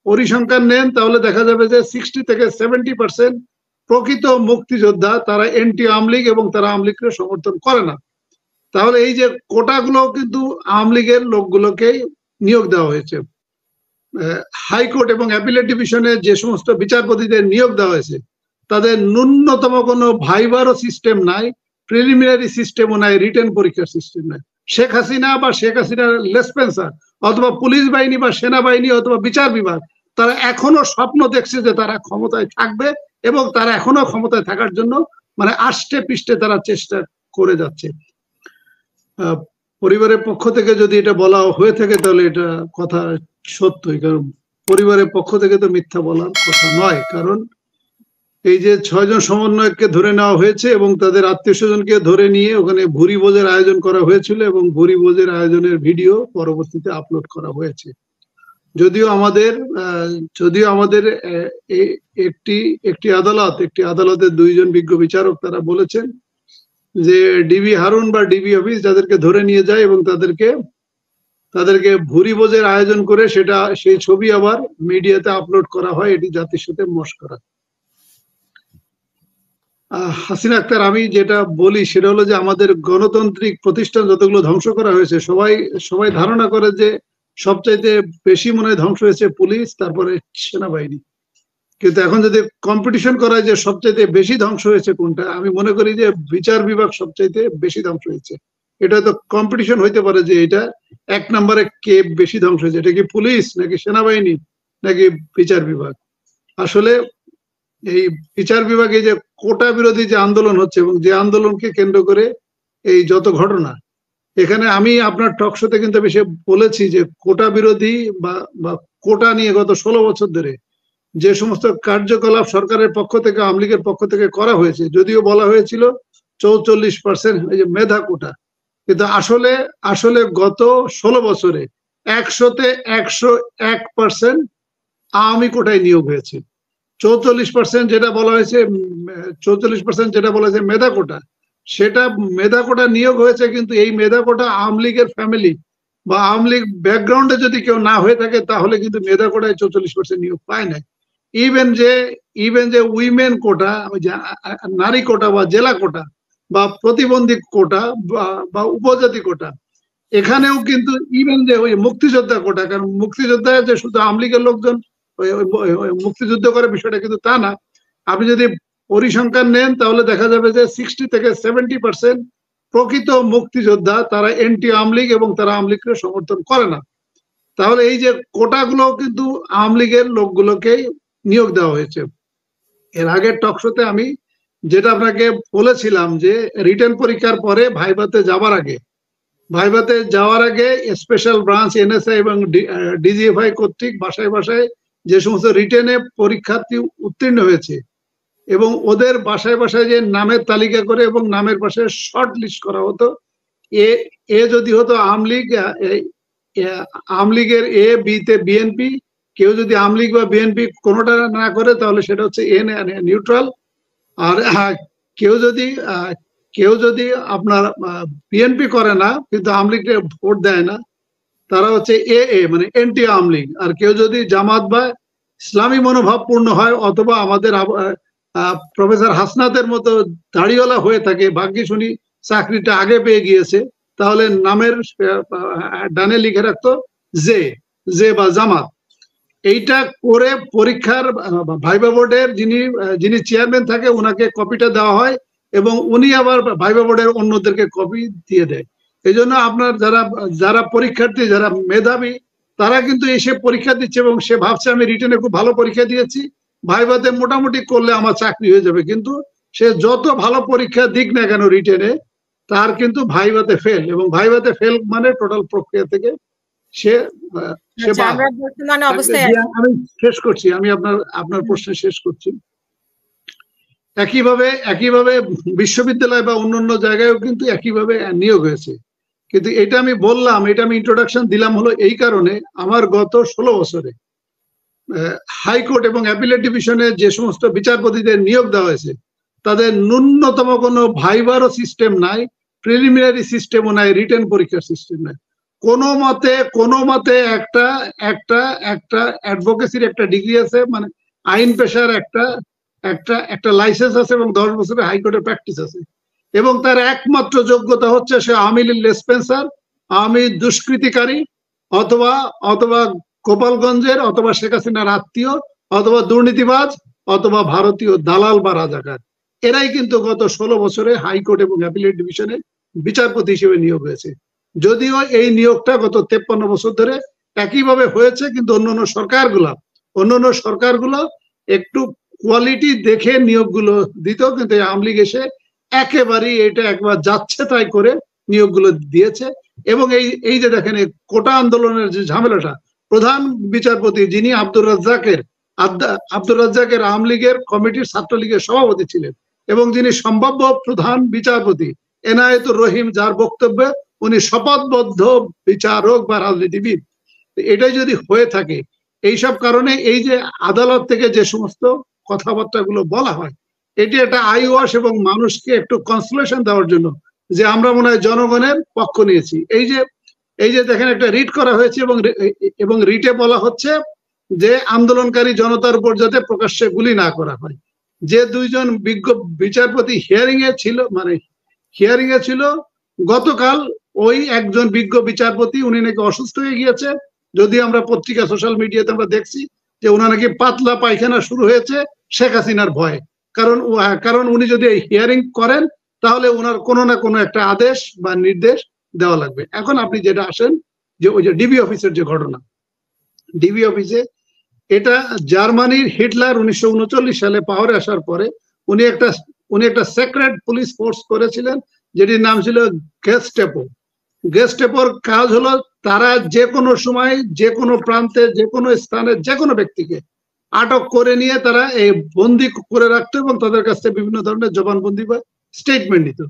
পরিসংখ্যান নেন তাহলে দেখা যাবে যে 60 থেকে 70% প্রকৃত মুক্তিযোদ্ধা তারা এন্টি আওয়ামী লীগ এবং তারা আওয়ামী লীগকে সমর্থন করে না। তাহলে এই যে কোটাগুলো কিন্তু আওয়ামী লীগের লোকগুলোকেই নিয়োগ দেওয়া হয়েছে। হাইকোর্ট এবং অ্যাপিলেট ডিভিশনে যে সমস্ত বিচারপতিদের নিয়োগ দেওয়া হয়েছে তাদের ন্যূনতম কোনো ভাইবারও সিস্টেম নাই, প্রিলিমিনারি সিস্টেমও নাই, রিটেন পরীক্ষার সিস্টেম নাই। শেখ হাসিনা বা শেখ হাসিনার লেসপেন্সার অথবা পুলিশ বাহিনী বা সেনাবাহিনী অথবা বিচার বিভাগ তারা এখনো স্বপ্ন দেখছে যে তারা ক্ষমতায় থাকবে এবং তারা এখনো ক্ষমতায় থাকার জন্য মানে আষ্টে পৃষ্ঠে তারা চেষ্টা করে যাচ্ছে। পরিবারের পক্ষ থেকে যদি এটা বলা হয়ে থাকে তাহলে এটা কথা সত্যই, কারণ পরিবারের পক্ষ থেকে তো মিথ্যা বলার কথা নয়। কারণ এই যে 6 জন সমন্বয়ককে ধরে নেওয়া হয়েছে এবং তাদের আত্মীয় স্বজনকে ধরে নিয়ে ওখানে ভুরি ভোজের আয়োজন করা হয়েছিল এবং ভুরি ভোজের আয়োজনের ভিডিও পরবর্তীতে আপলোড করা হয়েছে। যদিও আমাদের একটি আদালতের 2 জন বিজ্ঞ বিচারক তারা বলেছেন যে ডিবি হারুন বা ডিবি অফিস যাদেরকে ধরে নিয়ে যায় এবং তাদেরকে ভুরি ভোজের আয়োজন করে সেই ছবি আবার মিডিয়াতে আপলোড করা হয়, এটি জাতির সাথে মশকরা। হাসিনা আক্তার, আমি যেটা বলি সেটা হলো যে আমাদের গণতান্ত্রিক প্রতিষ্ঠান যতগুলো ধ্বংস করা হয়েছে সবাই ধারণা করে যে সবচাইতে বেশি মনে হয় ধ্বংস হয়েছে পুলিশ, তারপরে সেনাবাহিনী। কিন্তু এখন যদি কম্পিটিশন করা হয় যে সবচাইতে বেশি ধ্বংস হয়েছে কোনটা, আমি মনে করি যে বিচার বিভাগ সবচাইতে বেশি ধ্বংস হয়েছে। এটা তো কম্পিটিশন হইতে পারে যে এটা 1 নম্বরে কে বেশি ধ্বংস হয়েছে, এটা কি পুলিশ নাকি সেনাবাহিনী নাকি বিচার বিভাগ। আসলে এই বিচার বিভাগে যে কোটা বিরোধী যে আন্দোলন হচ্ছে এবং যে আন্দোলনকে কেন্দ্র করে এই যত ঘটনা, এখানে আমি আপনার টকশোতে কিন্তু বেশি বলেছি যে কোটা বিরোধী বা কোটা নিয়ে গত 16 বছর ধরে যে সমস্ত কার্যকলাপ সরকারের পক্ষ থেকে আওয়ামী লীগের পক্ষ থেকে করা হয়েছে, যদিও বলা হয়েছিল 44% এই যে মেধা কোটা, কিন্তু আসলে গত 16 বছরে 100-তে 101% আওয়ামী কোটায় নিয়োগ হয়েছে। 44% যেটা বলা হয়েছে 44% যেটা বলা হয়েছে মেধা কোটা, সেটা মেধা কোটা নিয়োগ হয়েছে, কিন্তু এই মেধা কোটা আওয়ামী লীগের ফ্যামিলি বা আওয়ামী লীগ ব্যাকগ্রাউন্ডে যদি কেউ না হয়ে থাকে তাহলে কিন্তু মেধা কোটায় 44% নিয়োগ পায় না। ইভেন যে উইমেন কোটা, নারী কোটা বা জেলা কোটা বা প্রতিবন্ধী কোটা বা উপজাতি কোটা, এখানেও কিন্তু ইভেন যে ওই মুক্তিযোদ্ধা কোটা, কারণ মুক্তিযোদ্ধা যে শুধু আওয়ামী লীগের লোকজন মুক্তিযুদ্ধ করে বিষয়টা কিন্তু তা না। আপনি যদি পরিসংখ্যান নেন তাহলে দেখা যাবে যে 60 থেকে 70% প্রকৃত মুক্তিযোদ্ধা তারা এন্টি আওয়ামী লীগ এবং তারা আওয়ামী লীগকে সমর্থন করে না। তাহলে এই যে কোটাগুলো কিন্তু আওয়ামী লীগের লোকগুলোকেই নিয়োগ দেওয়া হয়েছে। এর আগের টকশোতে আমি যেটা আপনাকে বলেছিলাম যে রিটেন পরীক্ষার পরে ভাইভাতে যাওয়ার আগে স্পেশাল ব্রাঞ্চ এনএসআই এবং ডিজিএফআই কর্তৃক বাসায় বাসায় যে সমস্ত রিটেনে পরীক্ষার্থী উত্তীর্ণ হয়েছে এবং ওদের বাসায় বাসায় যে নামের তালিকা করে এবং নামের পাশে শর্ট লিস্ট করা হতো, যদি হতো আওয়ামী লীগের এ, বি তে বিএনপি, কেউ যদি আওয়ামী লীগ বা বিএনপি কোনোটা না করে তাহলে সেটা হচ্ছে এন নিউট্রাল, আর কেউ যদি আপনার বিএনপি করে না কিন্তু আওয়ামী লীগকে ভোট দেয় না, তারা হচ্ছে এ মানে এন্টি আওয়ামী লীগ। আর কেউ যদি জামাত বা ইসলামী মনোভাবপূর্ণ হয় অথবা আমাদের প্রফেসর হাসনাতের মতো দাড়িওয়ালা হয়ে থাকে, ভাগ্যিস উনি চাকরিটা আগে পেয়ে গিয়েছে, তাহলে নামের ডানে লিখে রাখতো জে বা জামাত। এইটা করে পরীক্ষার ভাইবা বোর্ডের যিনি চেয়ারম্যান থাকে ওনাকে কপিটা দেওয়া হয় এবং উনি আবার ভাইবা বোর্ডের অন্যদেরকে কপি দিয়ে দেয়। এই জন্য আপনার যারা পরীক্ষার্থী, যারা মেধাবী, তারা কিন্তু এসে পরীক্ষা দিচ্ছে এবং সে ভাবছে আমি রিটেনে খুব ভালো পরীক্ষা দিয়েছি, ভাইভাতে মোটামুটি করলে আমার চাকরি হয়ে যাবে। কিন্তু সে যত ভালো পরীক্ষা দিক না কেন রিটেনে, তার কিন্তু ভাইভাতে ফেল, এবং ভাইভাতে ফেল মানে টোটাল প্রক্রিয়া থেকে সে আমি শেষ করছি, আমি আপনার প্রশ্ন শেষ করছি। একইভাবে বিশ্ববিদ্যালয় বা অন্যান্য জায়গায়ও কিন্তু একইভাবে নিয়োগ হয়েছে। কিন্তু এটা আমি বললাম, এটা আমি ইন্ট্রোডাকশন দিলাম হলো এই কারণে, আমার গত 16 বছরে হাইকোর্ট এবং অ্যাপিলেট ডিভিশনে যে সমস্ত বিচারপতিদের নিয়োগ দেওয়া হয়েছে তাদের ন্যূনতম কোনো ভাইবারও সিস্টেম নাই, প্রিলিমিনারি সিস্টেমও নাই, রিটেন পরীক্ষার সিস্টেম নাই। কোনো মতে একটা একটা একটা অ্যাডভোকেসির একটা ডিগ্রি আছে, মানে আইন পেশার একটা একটা একটা লাইসেন্স আছে এবং 10 বছরের হাইকোর্টের প্র্যাকটিস আছে, এবং তার একমাত্র যোগ্যতা হচ্ছে সে আওয়ামী লীগ লেসপেন্সার, আওয়ামী দুষ্কৃতিকারী, অথবা অথবা গোপালগঞ্জের অথবা শেখ হাসিনার আত্মীয়, অথবা দুর্নীতিবাজ, অথবা ভারতীয় দালাল বা রাজাকার। এরাই কিন্তু গত 16 বছরে হাইকোর্ট এবং অ্যাপিলেট ডিভিশনে বিচারপতি হিসেবে নিয়োগ হয়েছে। যদিও এই নিয়োগটা গত 53 বছর ধরে একইভাবে হয়েছে, কিন্তু অন্যান্য সরকারগুলো একটু কোয়ালিটি দেখে নিয়োগগুলো দিত, কিন্তু আওয়ামী লীগ এসে একেবারেই এটা একবার যাচ্ছে তাই করে নিয়োগগুলো দিয়েছে। এবং এই যে দেখেন কোটা আন্দোলনের যে ঝামেলাটা, প্রধান বিচারপতি যিনি আব্দুর রাজ্জাকের আওয়ামী লীগের কমিটির ছাত্রলীগের সভাপতি ছিলেন, এবং যিনি সম্ভাব্য প্রধান বিচারপতি এনায়েতুর রহিম, যার বক্তব্যে উনি শপথবদ্ধ বিচারক বা রাজনীতিবিদ, এটাই যদি হয়ে থাকে, এইসব কারণে এই যে আদালত থেকে যে সমস্ত কথাবার্তাগুলো বলা হয়, এটি একটা আই ওয়াশ এবং মানুষকে একটু কনসোলেশন দেওয়ার জন্য যে আমরা মনে হয় জনগণের পক্ষ নিয়েছি। এই যে দেখেন একটা রিট করা হয়েছে, এবং রিটে বলা হচ্ছে যে আন্দোলনকারী জনতার উপর যাতে প্রকাশ্যে গুলি না করা হয়। যে দুইজন বিজ্ঞ বিচারপতি হিয়ারিং এ ছিল গতকাল, ওই একজন বিজ্ঞ বিচারপতি উনি নাকি অসুস্থ হয়ে গিয়েছে, যদি আমরা পত্রিকা সোশ্যাল মিডিয়াতে আমরা দেখছি যে ওনার নাকি পাতলা পায়খানা শুরু হয়েছে শেখ হাসিনার ভয়ে। কারণ উনি যদি হিয়ারিং করেন তাহলে ওনার কোনো না কোনো একটা আদেশ বা নির্দেশ দেওয়া লাগবে। এখন আপনি যেটা আসেন যে ওই যে ডিবি অফিসের যে ঘটনা, ডিবি অফিসে এটা জার্মানির হিটলার 1939 সালে পাওয়ারে আসার পরে উনি একটা সেক্রেট পুলিশ ফোর্স করেছিলেন, যেটির নাম ছিল গেস্টাপো। গেস্টাপোর কাজ হলো তারা যে কোনো সময়, যে কোনো প্রান্তে, যে কোনো স্থানে, যে কোনো ব্যক্তিকে আটক করে নিয়ে তারা এই বন্দি করে রাখতো এবং তাদের কাছ থেকে বিভিন্ন ধরনের জবানবন্দি বা স্টেটমেন্ট দিত।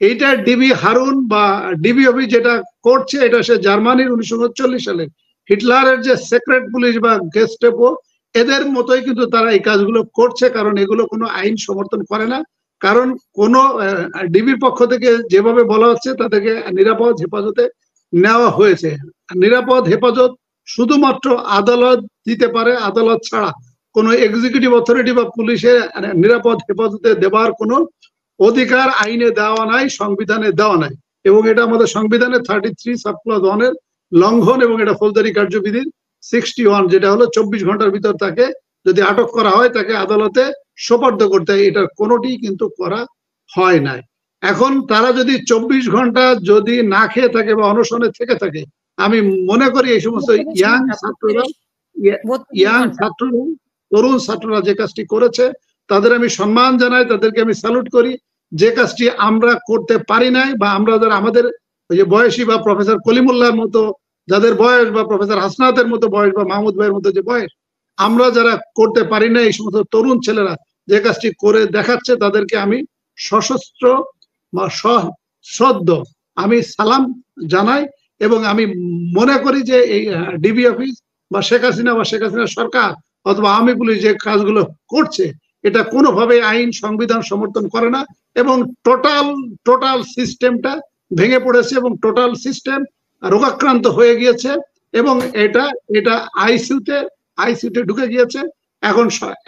এইটা ডিবি হারুন বা ডিবি অফিস যেটা করছে, এটা সে জার্মানির 1939 সালে হিটলারের যে সেক্রেট পুলিশ বা গেস্টাপো, এদের মতোই কিন্তু তারা এই কাজগুলো করছে, কারণ এগুলো কোনো আইন সমর্থন করে না। কারণ কোন ডিবির পক্ষ থেকে যেভাবে বলা হচ্ছে তাদেরকে নিরাপদ হেফাজতে নেওয়া হয়েছে। নিরাপদ হেফাজত শুধুমাত্র আদালত দিতে পারে, আদালত ছাড়া কোনো এক্সিকিউটিভ অথরিটি বা পুলিশের নিরাপদ হেফাজতে দেওয়ার কোনো অধিকার আইনে দেওয়া নাই, সংবিধানে দেওয়া নাই। এবং এটা আমাদের সংবিধানের 33 সাবক্লজ 1 এর লঙ্ঘন, এবং এটা ফৌজদারি কার্যবিধির 61, যেটা হলো 24 ঘন্টার ভিতর তাকে যদি আটক করা হয় তাকে আদালতে সোপর্দ করতে হয়। এটার কোনোটি কিন্তু করা হয় নাই। এখন তারা যদি 24 ঘন্টা যদি না খেয়ে থাকে বা অনশনে থেকে থাকে, আমি মনে করি এই সমস্ত ইয়াং ছাত্ররা, তরুণ ছাত্ররা যে কাজটি করেছে তাদের আমি সম্মান জানাই, তাদেরকে আমি স্যালুট করি। যে কাজটি আমরা করতে পারি নাই, বা আমরা যারা আমাদের ওই যে বয়সী বা প্রফেসর কলিমুল্লাহর মতো যাদের বয়স, বা প্রফেসর হাসনাতের মতো বয়স, বা মাহমুদ ভাইয়ের মতো যে বয়স, আমরা যারা করতে পারি না, এই সমস্ত তরুণ ছেলেরা যে কাজটি করে দেখাচ্ছে তাদেরকে আমি সশস্ত্র বা সশ্রদ্ধ আমি সালাম জানাই। এবং আমি মনে করি যে এই ডিবি অফিস বা শেখ হাসিনা সরকার অথবা আওয়ামী পুলিশ যে কাজগুলো করছে, এটা কোনোভাবে আইন সংবিধান সমর্থন করে না, এবং টোটাল সিস্টেমটা ভেঙে পড়েছে, এবং টোটাল সিস্টেম রোগাক্রান্ত হয়ে গিয়েছে, এবং এটা আইসিইউতে ঢুকে গিয়েছে।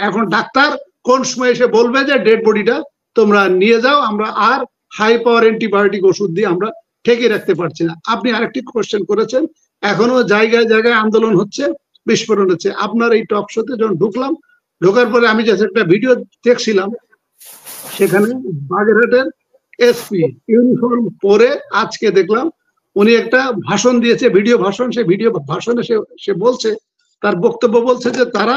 এখন ডাক্তার কোন সময় এসে বলবে যে ডেড বডিটা তোমরা নিয়ে যাও, আমরা আর হাই পাওয়ার অ্যান্টিবায়োটিক ওষুধ দিয়ে আমরা ঠেকিয়ে রাখতে পারছি না। আপনি আরেকটি কোশ্চেন করেছেন, এখনো জায়গায় জায়গায় আন্দোলন হচ্ছে, বিস্ফোরণ হচ্ছে। আপনার এই টক শোতে যখন ঢোকার পরে আমি যে একটা ভিডিও দেখছিলাম, সেখানে বাগেরহাটের এসপি ইউনিফর্ম পরে আজকে দেখলাম উনি একটা ভাষণ দিয়েছে, ভিডিও ভাষণ। সেই ভিডিও ভাষণে সে বলছে, তার বক্তব্য বলছে যে তারা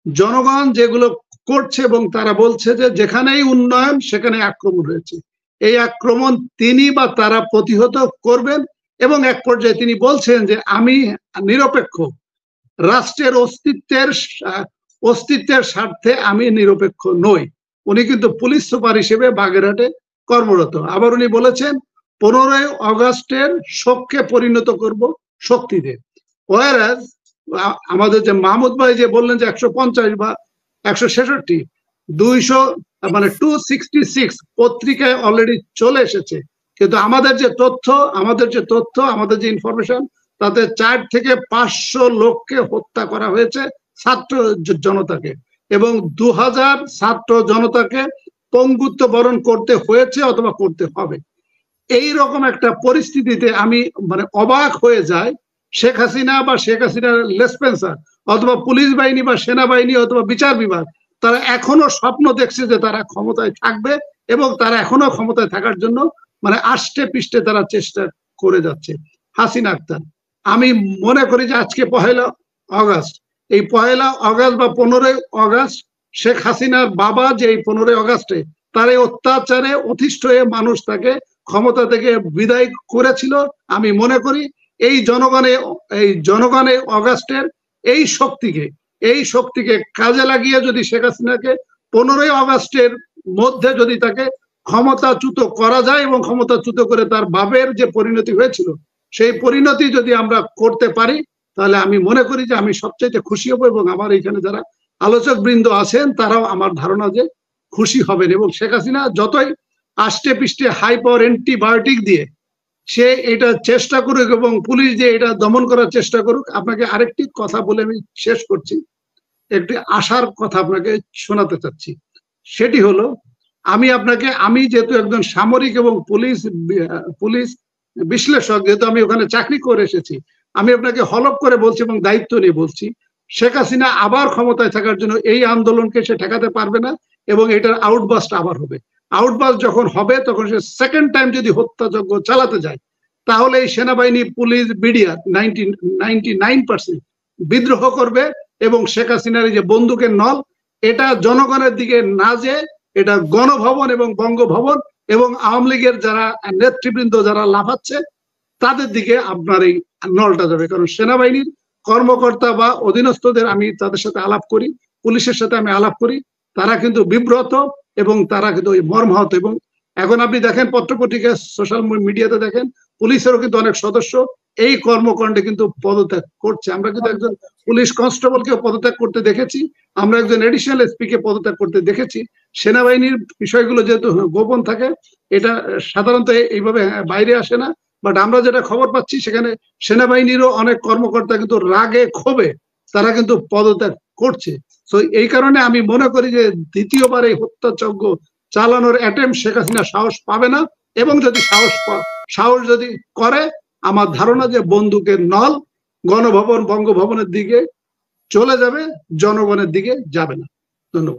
জনগণ যেগুলো করছে, এবং তারা বলছে যে যেখানেই উন্নয়ন সেখানে আক্রমণ হয়েছে, এই আক্রমণ তিনি বা তারা প্রতিহত করবেন। এবং এক পর্যায়ে তিনি বলছেন যে আমি নিরপেক্ষ, রাষ্ট্রের অস্তিত্বের স্বার্থে আমি নিরপেক্ষ নই। উনি কিন্তু পুলিশ সুপার হিসেবে বাগেরহাটে কর্মরত। আবার উনি বলেছেন 15ই অগাস্টের শোককে পরিণত করব শক্তিতে। ওয়ারাজ আমাদের যে মাহমুদ ভাই যে বললেন যে 150 বা 166, 200 মানে 266 পত্রিকায় অলরেডি চলে এসেছে, কিন্তু আমাদের যে তথ্য আমাদের যে ইনফরমেশন, তাতে 4 থেকে 500 লোককে হত্যা করা হয়েছে, ছাত্র জনতাকে, এবং 2000 ছাত্র জনতাকে পঙ্গুত্ব বরণ করতে হয়েছে অথবা করতে হবে। এই রকম একটা পরিস্থিতিতে আমি মানে অবাক হয়ে যাই, শেখ হাসিনা বা শেখ হাসিনার লেসপেন্সার অথবা পুলিশ বাহিনী বা সেনাবাহিনী অথবা বিচার বিভাগ, তারা এখনো স্বপ্ন দেখছে যে তারা ক্ষমতায় থাকবে এবং তারা এখনো ক্ষমতায় থাকার জন্য মানে আষ্টে পৃষ্ঠে তারা চেষ্টা করে যাচ্ছে। হাসিনা আক্তার, আমি মনে করি যে আজকে 1 আগস্ট, এই 1 আগস্ট বা 15 আগস্ট শেখ হাসিনার বাবা যে এই 15 আগস্টে তার এই অত্যাচারে অতিষ্ঠ হয়ে মানুষ তাকে ক্ষমতা থেকে বিদায় করেছিল। আমি মনে করি এই জনগণে আগস্টের এই শক্তিকে কাজে লাগিয়ে যদি শেখ হাসিনাকে 15 আগস্টের মধ্যে যদি তাকে ক্ষমতাচ্যুত করা যায় এবং ক্ষমতাচ্যুত করে তার বাবের যে পরিণতি হয়েছিল সেই পরিণতি যদি আমরা করতে পারি, তাহলে আমি মনে করি যে আমি সবচাইতে খুশি হব এবং আমার এখানে যারা আলোচক বৃন্দ আছেন তারাও আমার ধারণা যে খুশি হবেন। এবং শেখ হাসিনা যতই আষ্টে পৃষ্ঠে হাই পাওয়ার অ্যান্টিবায়োটিক দিয়ে সে এটা চেষ্টা করুক এবং পুলিশ যে এটা দমন করার চেষ্টা করুক, আপনাকে আরেকটি কথা বলে আমি শেষ করছি, একটি আশার কথা আপনাকে শোনাতে চাচ্ছি। সেটি হলো, আমি যেহেতু একজন সামরিক এবং পুলিশ বিশ্লেষক, যেহেতু আমি ওখানে চাকরি করে এসেছি, আমি আপনাকে হলফ করে বলছি এবং দায়িত্ব নিয়ে বলছি, শেখ হাসিনা আবার ক্ষমতায় থাকার জন্য এই আন্দোলনকে সে ঠেকাতে পারবে না এবং এটার আউটবাস্ট আবার হবে। আউটবাস্ট যখন হবে তখন সে সেকেন্ড টাইম যদি হত্যাযজ্ঞ চালাতে যায়, তাহলে এই সেনাবাহিনী, পুলিশ, মিডিয়া 99% বিদ্রোহ করবে এবং শেখ হাসিনার এই যে বন্দুকের নল, এটা জনগণের দিকে না যেয়ে এটা গণভবন এবং বঙ্গভবন এবং আওয়ামী লীগের যারা নেতৃবৃন্দ যারা লাফাচ্ছে তাদের দিকে আপনার এই নলটা যাবে। কারণ সেনাবাহিনীর কর্মকর্তা বা অধীনস্থদের আমি তাদের সাথে আলাপ করি, পুলিশের সাথে আমি আলাপ করি, তারা কিন্তু বিব্রত এবং তারা কিন্তু ওই মর্মাহত। এবং এখন আপনি দেখেন পত্রপত্রিকা, সোশ্যাল মিডিয়াতে দেখেন, পুলিশেরও কিন্তু অনেক সদস্য এই কর্মকাণ্ডে কিন্তু পদত্যাগ করছে। আমরা কিন্তু একজন পুলিশ কনস্টেবলকে পদত্যাগ করতে দেখেছি, আমরা একজন এডিশনাল এসপি কে পদত্যাগ করতে দেখেছি। সেনাবাহিনীর বিষয়গুলো যেহেতু গোপন থাকে, এটা সাধারণত এইভাবে বাইরে আসে না, বাট আমরা যেটা খবর পাচ্ছি সেখানে সেনাবাহিনীরও অনেক কর্মকর্তা কিন্তু রাগে ক্ষোভে তারা কিন্তু পদত্যাগ করছে। তো এই কারণে আমি মনে করি যে দ্বিতীয়বার এই হত্যাযজ্ঞ চালানোর অ্যাটেম্প শেখ হাসিনা সাহস পাবে না, এবং যদি সাহস যদি করে, আমার ধারণা যে বন্দুকের নল গণভবন, বঙ্গভবনের দিকে চলে যাবে, জনগণের দিকে যাবে না। ধন্যবাদ।